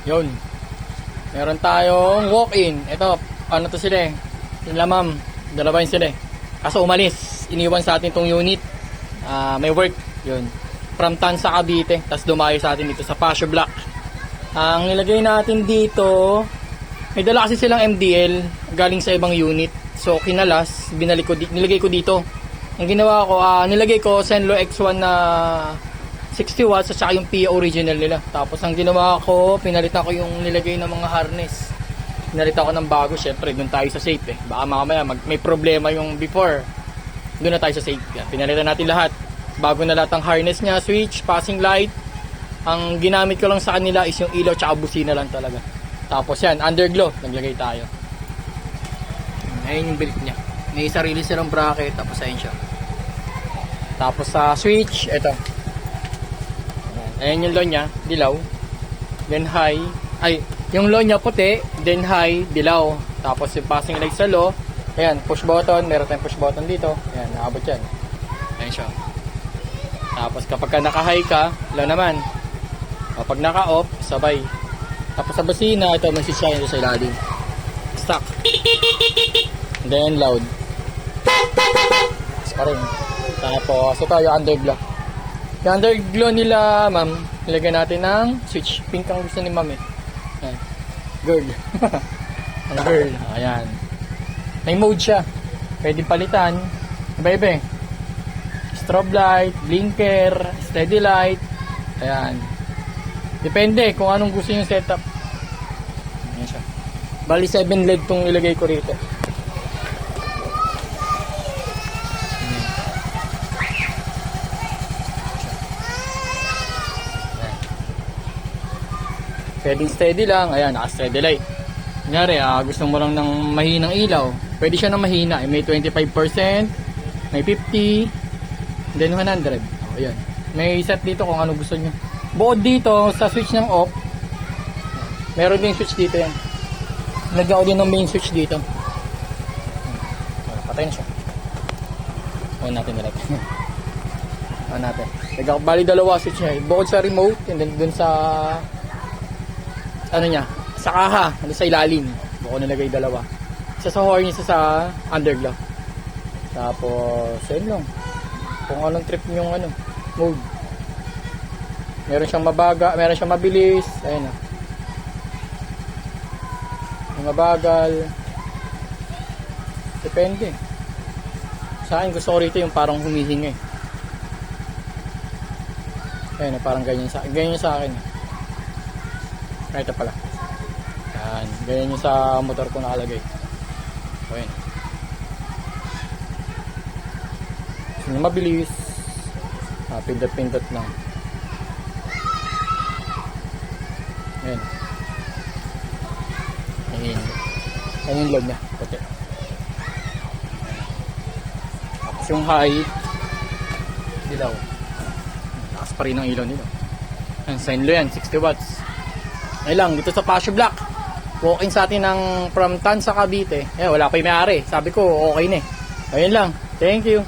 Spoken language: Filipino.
Yun. Meron tayong walk-in. Ito, ano to sila eh. Sila ma'am, dalawa yun sila eh. Kaso umalis. Iniwan sa atin tong unit. May work. Yun. From Tansa, Cavite. Tapos dumayo sa atin dito sa Pasio Block. Ang nilagay natin dito, may dala kasi silang MDL galing sa ibang unit. So kinalas, nilagay ko dito. Ang ginawa ko, nilagay ko Senlo X1 na 60 watts at saka yung PA original nila. Tapos ang ginawa ko, pinalitan ko yung nilagay ng mga harness. Pinalitan ko ng bago, syempre doon tayo sa safe eh. Baka mamaya may problema yung before. Doon na tayo sa safe. Yan, pinalitan natin lahat. Bago na lahat ang harness niya, switch, passing light. Ang ginamit ko lang sa kanila is yung ilaw at busina lang talaga. Tapos yan, underglow, naglagay tayo. Ayun yung belt niya. May sarili silang bracket, tapos ayun siya. Tapos sa switch, ito. Ayan yung low niya, dilaw. Then high. Ay, yung low niya puti, then high, dilaw. Tapos yung passing light sa low. Ayan, push button. Meron tayong push button dito. Ayan, nakabot yan. Ayan siya. Tapos kapag ka naka-high ka, low naman. Kapag naka-off, sabay. Tapos sa busina, ito may sisya yun sa ilalim. Stock. Then loud. Tapos pa rin. Tapos ito yung underglow. Yung underglow nila, ma'am, nilagyan natin ng switch. Pink ang gusto ni ma'am eh. Ayan. Girl. Ang girl. Ayan. May mode siya. Pwede palitan. Iba-iba eh. Strobe light, blinker, steady light. Ayan. Depende kung anong gusto yung setup. Ayan siya. Bali 7 LED tong ilagay ko rito. Pwedeng steady lang. Ayan, naka-steady light. Kunyari, gusto mo lang ng mahinang ilaw. Pwede siya ng mahina. May 25%, may 50, then 100. Ayan. May set dito kung ano gusto nyo. Bukod dito, sa switch ng off, meron din switch dito yan. Lagyan ko din ng main switch dito. Patay na siya. On natin ulit. On natin. Lagyan ko, bali dalawa switch niya. Bukod sa remote, and then dun sa ano niya, sa kaha, ano sa ilalim. Bukod nilagay dalawa. Isa sa horn, isa sa underglow. Tapos, yun lang. Kung anong trip yung ano, mode. Meron siyang mabaga, meron siyang mabilis. Ayun na. Yung mabagal. Depende. Sa akin, gusto ko rito yung parang humihinga eh. Ayun na, parang ganyan sa akin. Ay, ito pala. Yan. Ganyan yung sa motor ko nakalagay. Ayun. Yung mabilis. Pindot-pindot lang. Ayan. Ayan. Ayan yung log niya. Puti. Tapos yung high, dilaw. Takas pa rin ang ilaw nito. Ayan, Senlo yan, 60 watts. Ayan lang, dito sa Pasio Block. Walk-in sa atin ng from Tansa, Cavite. Ayan, wala pa yung may-ari. Sabi ko, okay na eh. Ayan lang. Thank you.